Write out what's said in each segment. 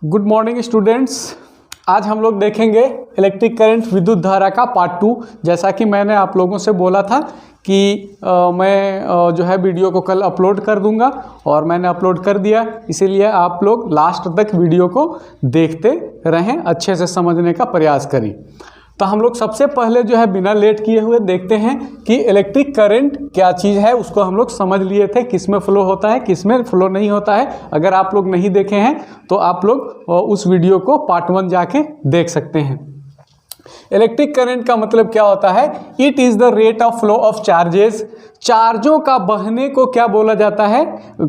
Good morning students. आज हम लोग देखेंगे इलेक्ट्रिक करंट विद्युत धारा का पार्ट 2। जैसा कि मैंने आप लोगों से बोला था कि मैं जो है वीडियो को कल अपलोड कर दूंगा और मैंने अपलोड कर दिया, इसीलिए आप लोग लास्ट तक वीडियो को देखते रहें, अच्छे से समझने का प्रयास करें। तो हम लोग सबसे पहले जो है बिना लेट किए हुए देखते हैं कि इलेक्ट्रिक करंट क्या चीज़ है। उसको हम लोग समझ लिए थे, किस में फ्लो होता है, किस में फ्लो नहीं होता है। अगर आप लोग नहीं देखे हैं तो आप लोग उस वीडियो को पार्ट 1 जाके देख सकते हैं। इलेक्ट्रिक करंट का मतलब क्या होता है? It is the rate of flow of charges. चार्जों का बहने को क्या बोला जाता है?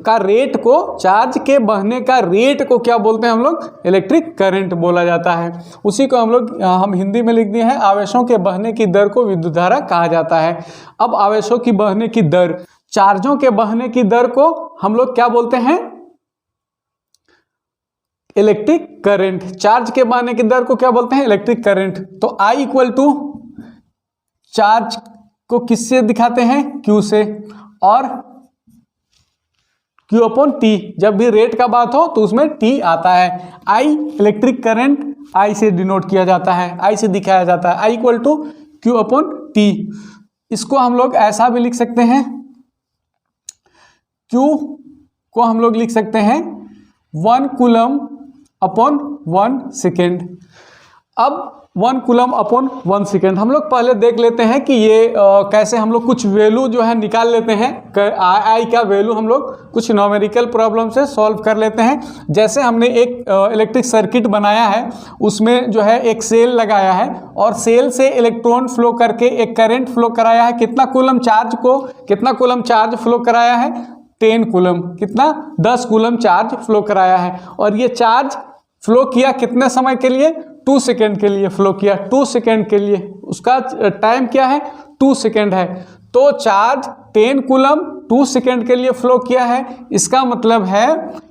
का रेट को, चार्ज के बहने का रेट को क्या बोलते हैं हम लोग? इलेक्ट्रिक करंट बोला जाता है। उसी को हम हिंदी में लिख दिए हैं, आवेशों के बहने की दर को विद्युत धारा कहा जाता है। अब आवेशों की बहने की दर, चार्जों के बहने की दर को हम लोग क्या बोलते हैं? Electric current. चार्ज के बहने की दर को क्या बोलते हैं? Electric current. तो I इक्वल टू चार्ज को किससे दिखाते हैं? Q से, और Q अपॉन T। जब भी रेट का बात हो तो उसमें T आता है। I इलेक्ट्रिक करंट I से डिनोट किया जाता है, I से दिखाया जाता है। I equal to Q upon T। इसको हम लोग ऐसा भी लिख सकते हैं, Q को हम लोग लिख सकते हैं 1 कूलम अपॉन 1 सेकेंड। अब 1 कूलम अपॉन 1 सेकेंड हम लोग पहले देख लेते हैं कि ये कैसे हम लोग कुछ वैल्यू जो है निकाल लेते हैं। आई का वैल्यू हम लोग कुछ न्यूमेरिकल प्रॉब्लम से सॉल्व कर लेते हैं। जैसे हमने एक इलेक्ट्रिक सर्किट बनाया है, उसमें जो है एक सेल लगाया है और सेल से इलेक्ट्रॉन फ्लो करके एक करंट फ्लो कराया है। कितना कूलम चार्ज फ्लो कराया है? 10 कूलम। कितना? 10 कूलम चार्ज फ्लो कराया है। और ये चार्ज फ्लो किया कितने समय के लिए? 2 सेकेंड के लिए फ्लो किया। 2 सेकेंड के लिए उसका टाइम क्या है? 2 सेकेंड है। तो चार्ज 10 कूलम 2 सेकेंड के लिए फ्लो किया है। इसका मतलब है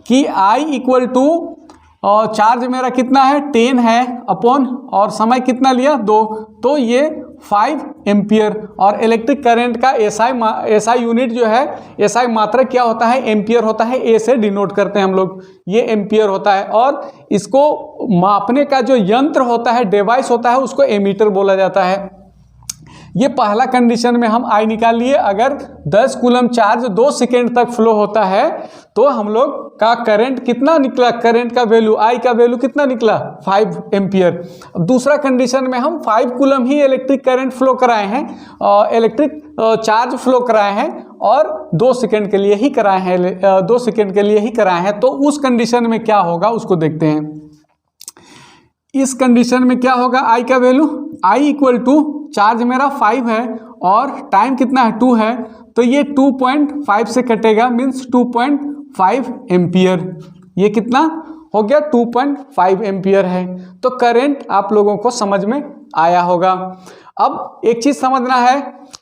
कि I इक्वल टू चार्ज मेरा कितना है? 10 है, अपॉन और समय कितना लिया? 2, तो ये 5 एम्पियर। और इलेक्ट्रिक करंट का एसआई यूनिट जो है, एसआई मात्रक क्या होता है? एम्पियर होता है। ए से डिनोट करते हैं हम लोग, ये एम्पियर होता है। और इसको मापने का जो यंत्र होता है, डिवाइस होता है, उसको एमीटर बोला जाता है। ये पहला कंडीशन में हम I निकाल लिए। अगर 10 कूलम चार्ज 2 सेकेंड तक फ्लो होता है तो हम लोग का करंट कितना निकला? करंट का वैल्यू, I का वैल्यू कितना निकला? 5 एम्पियर। दूसरा कंडीशन में हम 5 कूलम ही इलेक्ट्रिक करंट फ्लो कराए हैं, इलेक्ट्रिक चार्ज फ्लो कराए हैं और 2 सेकेंड के लिए ही कराए हैं, 2 सेकेंड के लिए ही कराए हैं। तो उस कंडीशन में क्या होगा उसको देखते हैं। इस कंडीशन में क्या होगा? I का value, I equal to charge मेरा 5 है और टाइम कितना है? 2 है। तो ये 2.5 से कटेगा, मीन्स 2.5 एम्पियर। ये कितना हो गया? 2.5 एम्पियर है। तो करंट आप लोगों को समझ में आया होगा। अब एक चीज समझना है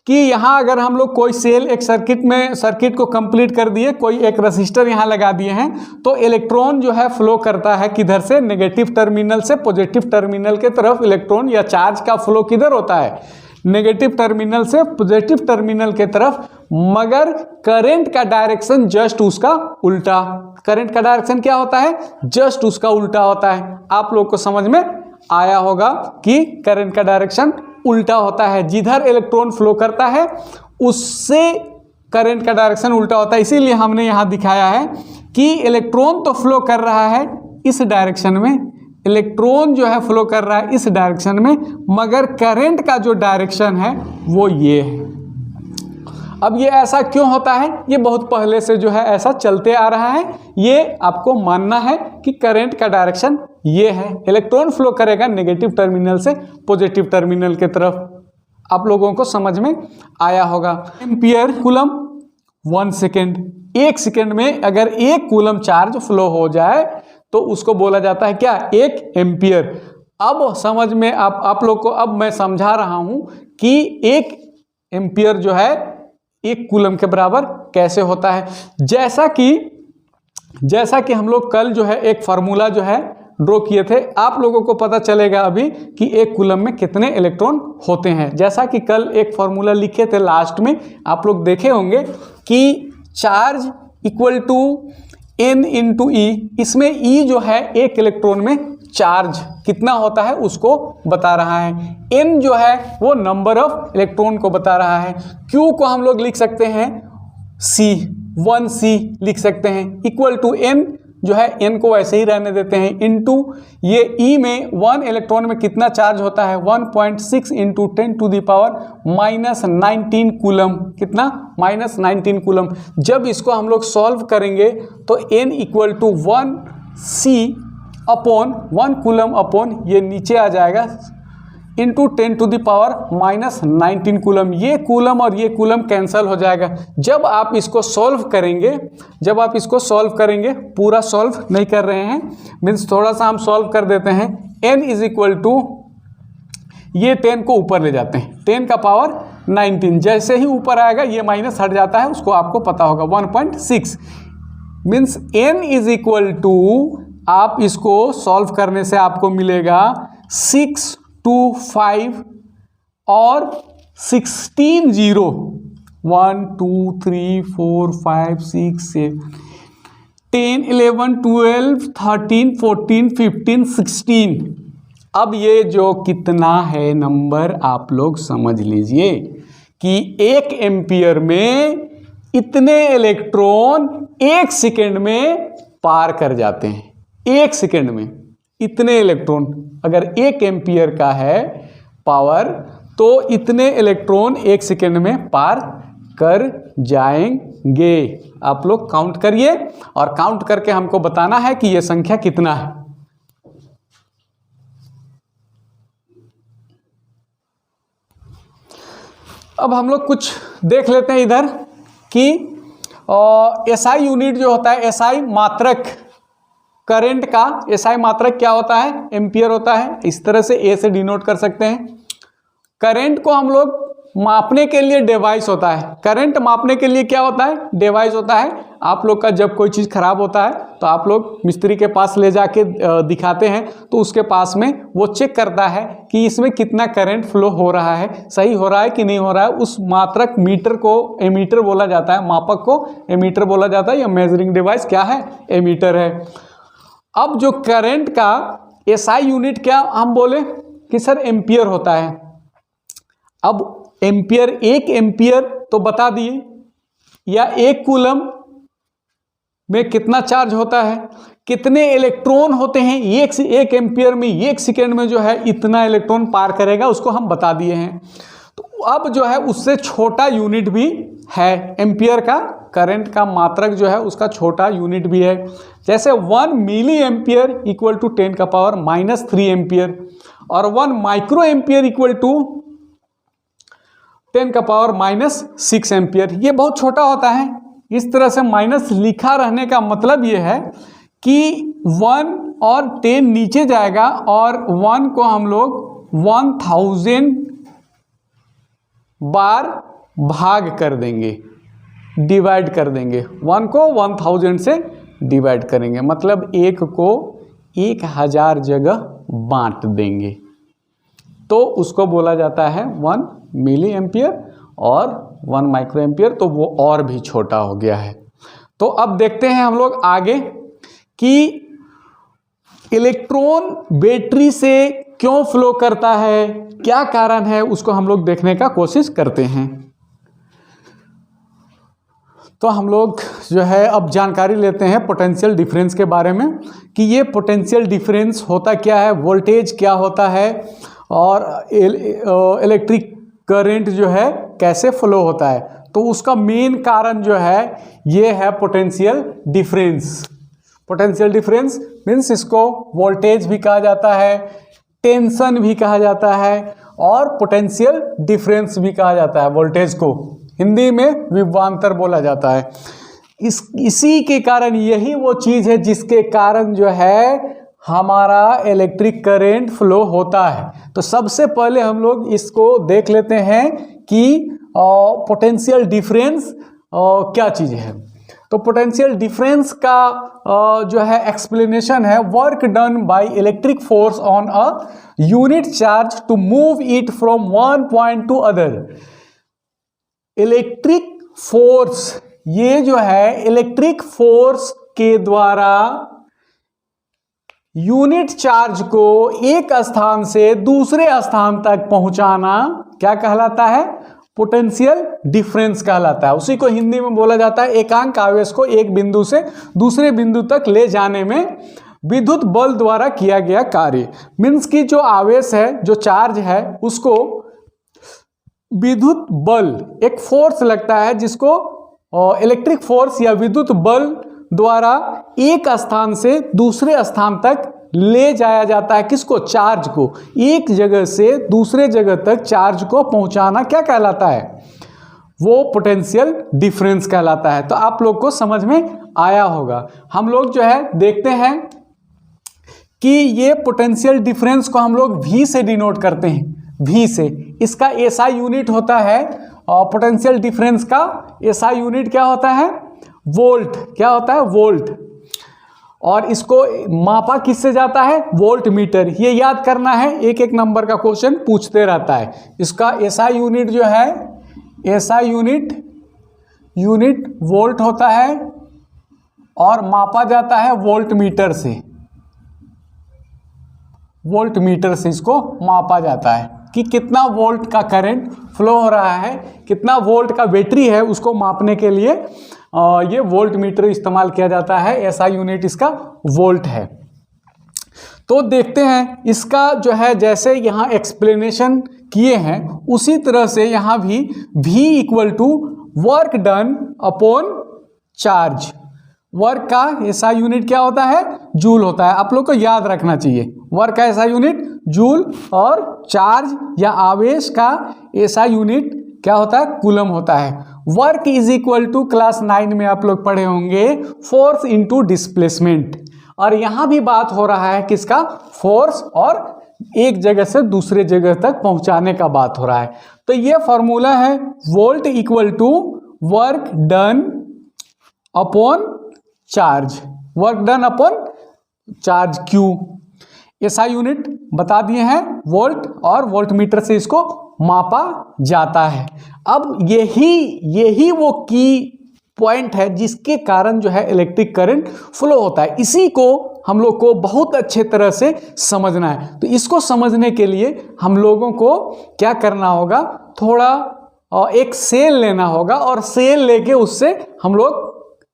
कि यहाँ अगर हम लोग कोई सेल एक सर्किट को कंप्लीट कर दिए, कोई एक रेसिस्टर यहाँ लगा दिए हैं, तो इलेक्ट्रॉन जो है फ्लो करता है किधर से? नेगेटिव टर्मिनल से पॉजिटिव टर्मिनल के तरफ इलेक्ट्रॉन या चार्ज का फ्लो किधर होता है? नेगेटिव टर्मिनल से पॉजिटिव टर्मिनल के तरफ। मगर करंट का डायरेक्शन जस्ट उसका उल्टा। करंट का डायरेक्शन क्या होता है? जस्ट उसका उल्टा होता है। आप लोग को समझ में आया होगा कि करंट का डायरेक्शन उल्टा होता है। जिधर इलेक्ट्रॉन फ्लो करता है उससे करंट का डायरेक्शन उल्टा होता है। इसीलिए हमने यहां दिखाया है कि इलेक्ट्रॉन तो फ्लो कर रहा है इस डायरेक्शन में, इलेक्ट्रॉन जो है फ्लो कर रहा है इस डायरेक्शन में, मगर करंट का जो डायरेक्शन है वो ये है। अब ये ऐसा क्यों होता है? ये बहुत पहले से जो है ऐसा चलते आ रहा है। ये आपको मानना है कि करंट का डायरेक्शन ये है। इलेक्ट्रॉन फ्लो करेगा नेगेटिव टर्मिनल से पॉजिटिव टर्मिनल के तरफ। आप लोगों को समझ में आया होगा। Ampere coulomb 1 second. 1 सेकेंड में अगर 1 कूलम चार्ज फ्लो हो जाए तो उसको बोला जाता है क्या? 1 एम्पियर। अब समझ में आप लोग को अब मैं समझा रहा हूं कि 1 एम्पियर जो है 1 कूलम के बराबर कैसे होता है। जैसा कि हम लोग कल जो है एक फार्मूला जो है ड्रॉ किए थे, आप लोगों को पता चलेगा अभी कि 1 कूलम में कितने इलेक्ट्रॉन होते हैं। जैसा कि कल एक फार्मूला लिखे थे लास्ट में, आप लोग देखे होंगे कि charge equal to n into e, इसमें ई जो है एक इलेक्ट्रॉन में चार्ज कितना होता है उसको बता रहा है, n जो है वो नंबर ऑफ इलेक्ट्रॉन को बता रहा है, q को हम लोग लिख सकते हैं c, 1c लिख सकते हैं, इक्वल टू n जो है n को वैसे ही रहने देते हैं, इनटू ये e में 1 इलेक्ट्रॉन में कितना चार्ज होता है 1.6 into 10 to the power minus 19 coulomb, कितना माइनस 19 कूलम। जब इसको हम लोग सॉल्व करेंगे तो n equal to 1c upon 1 coulomb upon ये नीचे आ जाएगा into 10 to the power minus 19 coulomb. ये कूलम और ये कूलम कैंसल हो जाएगा। जब आप इसको सॉल्व करेंगे, पूरा सॉल्व नहीं कर रहे हैं, मीन्स थोड़ा सा हम सॉल्व कर देते हैं, n इज इक्वल टू ये 10 को ऊपर ले जाते हैं, 10 का पावर 19, जैसे ही ऊपर आएगा ये माइनस हट जाता है, उसको आपको पता होगा 1.6, means n is equal to, आप इसको सॉल्व करने से आपको मिलेगा 625 और 16 जीरो, 1 2 3 4 5 6 7 10 11 12 13 14 15 16। अब ये जो कितना है नंबर आप लोग समझ लीजिए कि 1 एम्पियर में इतने इलेक्ट्रॉन 1 सेकेंड में पार कर जाते हैं। 1 सेकेंड में इतने इलेक्ट्रॉन, अगर 1 एम्पियर का है पावर तो इतने इलेक्ट्रॉन 1 सेकेंड में पार कर जाएंगे। आप लोग काउंट करिए और काउंट करके हमको बताना है कि यह संख्या कितना है। अब हम लोग कुछ देख लेते हैं इधर कि एसआई यूनिट जो होता है, एसआई मात्रक, करंट का एसआई मात्रक क्या होता है, एम्पियर होता है। इस तरह से ए से डिनोट कर सकते हैं। करंट को हम लोग मापने के लिए डिवाइस होता है, करंट मापने के लिए क्या होता है, डिवाइस होता है। आप लोग का जब कोई चीज़ खराब होता है तो आप लोग मिस्त्री के पास ले जाके दिखाते हैं, तो उसके पास में वो चेक करता है कि इसमें कितना करंट फ्लो हो रहा है, सही हो रहा है कि नहीं हो रहा है। उस मात्रक मीटर को एमीटर बोला जाता है, मापक को एमीटर बोला जाता है, या मेजरिंग डिवाइस क्या है, एमीटर है। अब जो करंट का एसआई यूनिट क्या हम बोले कि सर एम्पियर होता है। अब एम्पियर, 1 एम्पियर तो बता दिए, या 1 कूलम में कितना चार्ज होता है, कितने इलेक्ट्रॉन होते हैं 1 एम्पियर में, 1 सेकेंड में जो है इतना इलेक्ट्रॉन पार करेगा, उसको हम बता दिए हैं। तो अब जो है उससे छोटा यूनिट भी है एम्पियर का, करंट का मात्रक जो है उसका छोटा यूनिट भी है। जैसे 1 मिली एम्पियर इक्वल टू 10 का पावर माइनस 3 एम्पियर, और 1 माइक्रो एम्पियर इक्वल टू 10 का पावर माइनस 6 एम्पियर। ये बहुत छोटा होता है। इस तरह से माइनस लिखा रहने का मतलब ये है कि 1 और 10 नीचे जाएगा, और 1 को हम लोग 1000 बार भाग कर देंगे, डिवाइड कर देंगे। 1 को 1000 से डिवाइड करेंगे, मतलब 1 को 1000 जगह बांट देंगे, तो उसको बोला जाता है 1 मिली एम्पियर और 1 माइक्रो एम्पियर, तो वो और भी छोटा हो गया है। तो अब देखते हैं हम लोग आगे कि इलेक्ट्रॉन बैटरी से क्यों फ्लो करता है, क्या कारण है, उसको हम लोग देखने का कोशिश करते हैं। तो हम लोग जो है अब जानकारी लेते हैं पोटेंशियल डिफरेंस के बारे में, कि ये पोटेंशियल डिफरेंस होता क्या है, वोल्टेज क्या होता है, और इलेक्ट्रिक करंट जो है कैसे फ्लो होता है। तो उसका मेन कारण जो है ये है potential difference. Potential difference means इसको वोल्टेज भी कहा जाता है, टेंशन भी कहा जाता है, और पोटेंशियल डिफरेंस भी कहा जाता है। वोल्टेज को हिंदी में विभवांतर बोला जाता है। इसी के कारण, यही वो चीज़ है जिसके कारण जो है हमारा इलेक्ट्रिक करंट फ्लो होता है। तो सबसे पहले हम लोग इसको देख लेते हैं कि पोटेंशियल डिफरेंस क्या चीज़ है। तो पोटेंशियल डिफरेंस का जो है एक्सप्लेनेशन है, work done by electric force on a unit charge to move it from one point to other. Electric force, ये जो है इलेक्ट्रिक फोर्स के द्वारा यूनिट चार्ज को एक स्थान से दूसरे स्थान तक पहुंचाना क्या कहलाता है? पोटेंशियल डिफरेंस कहलाता है। उसी को हिंदी में बोला जाता है एकांक आवेश को एक बिंदु से दूसरे बिंदु तक ले जाने में विद्युत बल द्वारा किया गया कार्य। मीन्स की जो आवेश है, जो चार्ज है, उसको विद्युत बल, एक फोर्स लगता है जिसको इलेक्ट्रिक फोर्स या विद्युत बल द्वारा एक स्थान से दूसरे स्थान तक ले जाया जाता है। किसको? चार्ज को। एक जगह से दूसरे जगह तक चार्ज को पहुंचाना क्या कहलाता है? वो पोटेंशियल डिफरेंस कहलाता है। तो आप लोग को समझ में आया होगा। हम लोग जो है देखते हैं कि ये पोटेंशियल डिफरेंस को हम लोग V से डिनोट करते हैं, V से। इसका SI यूनिट होता है, और पोटेंशियल डिफरेंस का SI यूनिट क्या होता है? वोल्ट। क्या होता है? वोल्ट। और इसको मापा किससे जाता है? Volt meter. ये याद करना है, एक एक नंबर का क्वेश्चन पूछते रहता है। इसका SI यूनिट जो है, SI यूनिट वोल्ट होता है और मापा जाता है वोल्ट मीटर से। वोल्ट मीटर से इसको मापा जाता है कि कितना वोल्ट का करंट फ्लो हो रहा है, कितना वोल्ट का बैटरी है, उसको मापने के लिए ये वोल्ट मीटर इस्तेमाल किया जाता है। SI यूनिट इसका वोल्ट है। तो देखते हैं इसका जो है, जैसे यहाँ एक्सप्लेनेशन किए हैं उसी तरह से यहाँ भी V equal to work done upon charge. Work का SI यूनिट क्या होता है? जूल होता है। आप लोग को याद रखना चाहिए, वर्क का SI यूनिट जूल, और चार्ज या आवेश का SI यूनिट क्या होता है? कूलम होता है। Work is equal to, class 9 में आप लोग पढ़े होंगे, फोर्स इनटू डिस्प्लेसमेंट। और यहां भी बात हो रहा है किसका? फोर्स, और एक जगह से दूसरे जगह तक पहुंचाने का बात हो रहा है। तो ये फॉर्मूला है volt equal to work done upon charge. Work done upon charge Q। SI unit बता दिए हैं वोल्ट, और वोल्ट मीटर से इसको मापा जाता है। अब यही वो की पॉइंट है जिसके कारण जो है इलेक्ट्रिक करंट फ्लो होता है। इसी को हम लोग को बहुत अच्छे तरह से समझना है। तो इसको समझने के लिए हम लोगों को क्या करना होगा? थोड़ा एक सेल लेना होगा, और सेल लेके उससे हम लोग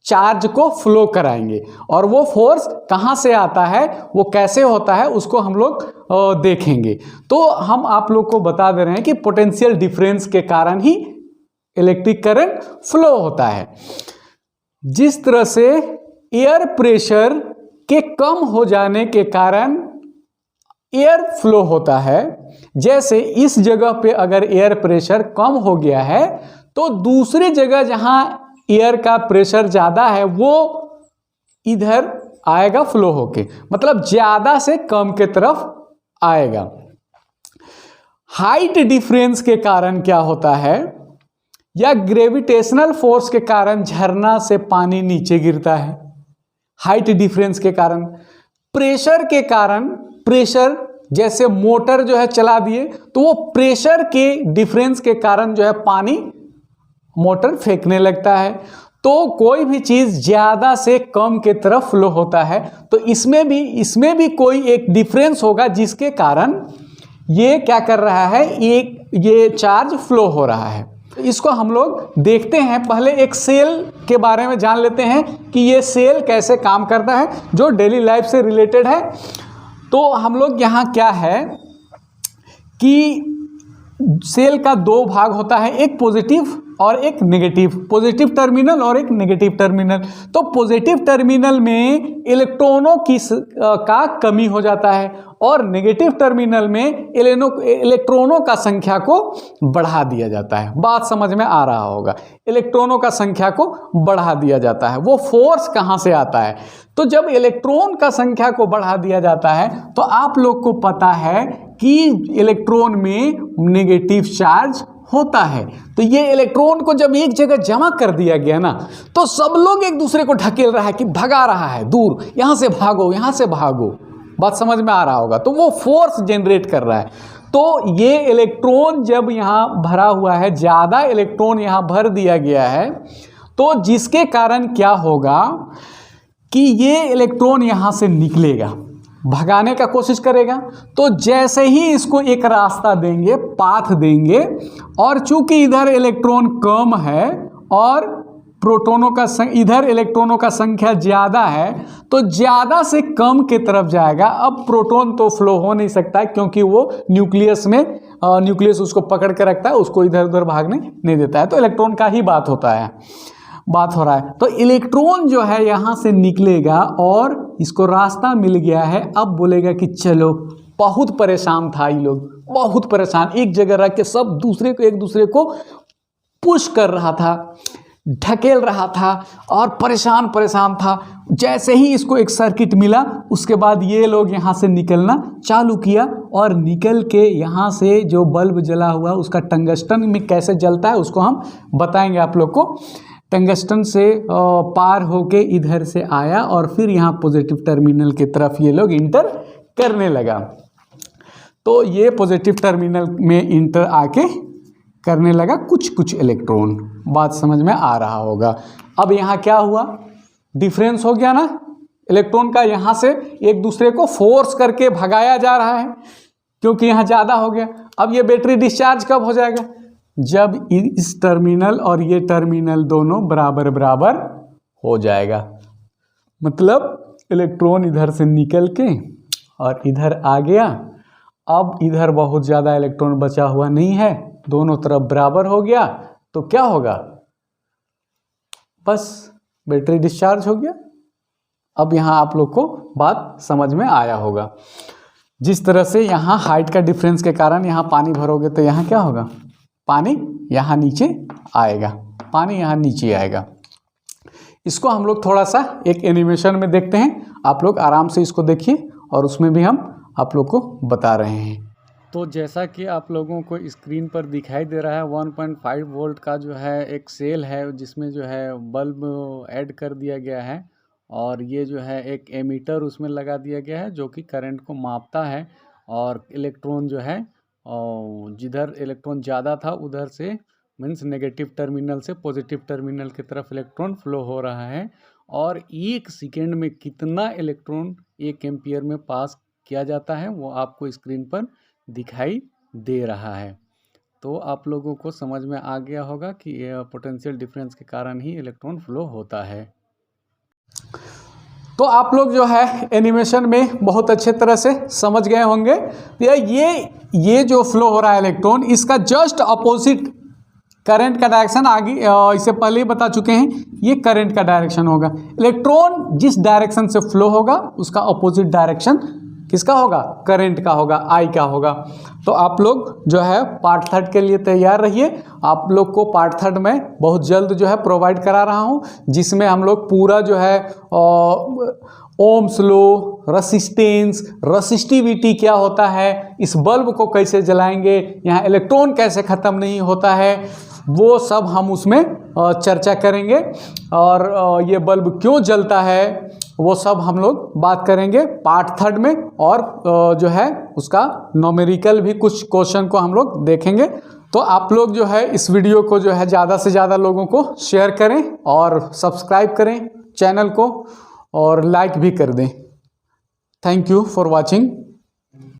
चार्ज को फ्लो कराएंगे। और वो फोर्स कहाँ से आता है, वो कैसे होता है, उसको हम लोग देखेंगे। तो हम आप लोग को बता दे रहे हैं कि पोटेंशियल डिफरेंस के कारण ही इलेक्ट्रिक करंट फ्लो होता है। जिस तरह से एयर प्रेशर के कम हो जाने के कारण एयर फ्लो होता है, जैसे इस जगह पे अगर एयर प्रेशर कम हो गया है तो दूसरी जगह जहां एयर का प्रेशर ज़्यादा है वो इधर आएगा फ्लो होके, मतलब ज़्यादा से कम के तरफ आएगा। हाइट डिफरेंस के कारण क्या होता है, या ग्रेविटेशनल फोर्स के कारण झरना से पानी नीचे गिरता है। हाइट डिफरेंस के कारण, प्रेशर के कारण, प्रेशर जैसे मोटर जो है चला दिए तो वो प्रेशर के डिफरेंस के कारण जो है पानी मोटर फेंकने लगता है। तो कोई भी चीज़ ज़्यादा से कम के तरफ फ्लो होता है, तो इसमें भी कोई एक डिफरेंस होगा जिसके कारण ये क्या कर रहा है, ये चार्ज फ्लो हो रहा है। इसको हम लोग देखते हैं। पहले एक सेल के बारे में जान लेते हैं कि ये सेल कैसे काम करता है, जो डेली लाइफ से रिलेटेड है। तो हम लोग यहाँ क्या है कि सेल का दो भाग होता है, एक पॉजिटिव और एक नेगेटिव, पॉजिटिव टर्मिनल और एक नेगेटिव टर्मिनल। तो पॉजिटिव टर्मिनल में इलेक्ट्रॉनों की का कमी हो जाता है, और नेगेटिव टर्मिनल में इलेक्ट्रॉनों का संख्या को बढ़ा दिया जाता है। बात समझ में आ रहा होगा, इलेक्ट्रॉनों का संख्या को बढ़ा दिया जाता है। वो फोर्स कहाँ से आता है, तो जब इलेक्ट्रॉन का संख्या को बढ़ा दिया जाता है तो आप लोग को पता है कि इलेक्ट्रॉन में नेगेटिव चार्ज होता है। तो ये इलेक्ट्रॉन को जब एक जगह जमा कर दिया गया ना, तो सब लोग एक दूसरे को ढकेल रहा है कि भगा रहा है, दूर, यहाँ से भागो, यहाँ से भागो। बात समझ में आ रहा होगा। तो वो फोर्स जनरेट कर रहा है। तो ये इलेक्ट्रॉन जब यहाँ भरा हुआ है, ज़्यादा इलेक्ट्रॉन यहाँ भर दिया गया है, तो जिसके कारण क्या होगा कि ये इलेक्ट्रॉन यहाँ से निकलेगा, भगाने का कोशिश करेगा। तो जैसे ही इसको एक रास्ता देंगे, पाथ देंगे, और चूंकि इधर इलेक्ट्रॉन कम है और प्रोटॉनों का इधर इलेक्ट्रॉनों का संख्या ज़्यादा है, तो ज़्यादा से कम की तरफ जाएगा। अब प्रोटॉन तो फ्लो हो नहीं सकता है, क्योंकि वो न्यूक्लियस में न्यूक्लियस उसको पकड़ के रखता है, उसको इधर उधर भागने नहीं देता है। तो इलेक्ट्रॉन का ही बात हो रहा है। तो इलेक्ट्रॉन जो है यहाँ से निकलेगा और इसको रास्ता मिल गया है। अब बोलेगा कि चलो, बहुत परेशान था ये लोग, बहुत परेशान, एक जगह रख के सब एक दूसरे को पुश कर रहा था, ढकेल रहा था और परेशान था। जैसे ही इसको एक सर्किट मिला, उसके बाद ये लोग यहाँ से निकलना चालू किया, और निकल के यहाँ से जो बल्ब जला हुआ उसका टंगस्टन में कैसे जलता है उसको हम बताएंगे आप लोग को। टंगस्टन से पार होके इधर से आया और फिर यहाँ पॉजिटिव टर्मिनल की तरफ ये लोग इंटर करने लगा। तो ये पॉजिटिव टर्मिनल में इंटर आके करने लगा कुछ इलेक्ट्रॉन। बात समझ में आ रहा होगा। अब यहाँ क्या हुआ, डिफरेंस हो गया ना इलेक्ट्रॉन का, यहाँ से एक दूसरे को फोर्स करके भगाया जा रहा है, क्योंकि यहाँ ज़्यादा हो गया। अब ये बैटरी डिस्चार्ज कब हो जाएगा, जब इस टर्मिनल और ये टर्मिनल दोनों बराबर बराबर हो जाएगा। मतलब इलेक्ट्रॉन इधर से निकल के और इधर आ गया। अब इधर बहुत ज़्यादा इलेक्ट्रॉन बचा हुआ नहीं है, दोनों तरफ बराबर हो गया। तो क्या होगा, बस बैटरी डिस्चार्ज हो गया। अब यहाँ आप लोग को बात समझ में आया होगा। जिस तरह से यहाँ हाइट का डिफरेंस के कारण यहाँ पानी भरोगे तो यहाँ क्या होगा, पानी यहाँ नीचे आएगा, पानी यहाँ नीचे आएगा। इसको हम लोग थोड़ा सा एक एनिमेशन में देखते हैं, आप लोग आराम से इसको देखिए और उसमें भी हम आप लोग को बता रहे हैं। तो जैसा कि आप लोगों को स्क्रीन पर दिखाई दे रहा है, 1.5 वोल्ट का जो है एक सेल है, जिसमें जो है बल्ब ऐड कर दिया गया है, और ये जो है एक एमीटर उसमें लगा दिया गया है जो कि करंट को मापता है। और इलेक्ट्रॉन जो है जिधर इलेक्ट्रॉन ज़्यादा था उधर से मीन्स नेगेटिव टर्मिनल से पॉजिटिव टर्मिनल की तरफ इलेक्ट्रॉन फ्लो हो रहा है। और एक सेकेंड में कितना इलेक्ट्रॉन 1 एम्पियर में पास किया जाता है वो आपको स्क्रीन पर दिखाई दे रहा है। तो आप लोगों को समझ में आ गया होगा कि ये पोटेंशियल डिफरेंस के कारण ही इलेक्ट्रॉन फ्लो होता है। तो आप लोग जो है एनिमेशन में बहुत अच्छे तरह से समझ गए होंगे। ये जो फ्लो हो रहा है इलेक्ट्रॉन, इसका जस्ट अपोजिट करंट का डायरेक्शन आगे इससे पहले ही बता चुके हैं, ये करंट का डायरेक्शन होगा। इलेक्ट्रॉन जिस डायरेक्शन से फ्लो होगा उसका अपोजिट डायरेक्शन किसका होगा, करंट का होगा, आई का होगा। तो आप लोग जो है पार्ट 3 के लिए तैयार रहिए। आप लोग को पार्ट 3 में बहुत जल्द जो है प्रोवाइड करा रहा हूँ, जिसमें हम लोग पूरा जो है ओम्स लॉ, रेसिस्टेंस, रेसिस्टिविटी क्या होता है, इस बल्ब को कैसे जलाएंगे, यहाँ इलेक्ट्रॉन कैसे ख़त्म नहीं होता है, वो सब हम उसमें चर्चा करेंगे। और ये बल्ब क्यों जलता है वो सब हम लोग बात करेंगे पार्ट 3 में। और जो है उसका न्यूमेरिकल भी कुछ क्वेश्चन को हम लोग देखेंगे। तो आप लोग जो है इस वीडियो को जो है ज़्यादा से ज़्यादा लोगों को शेयर करें और सब्सक्राइब करें चैनल को और लाइक भी कर दें। Thank you for watching.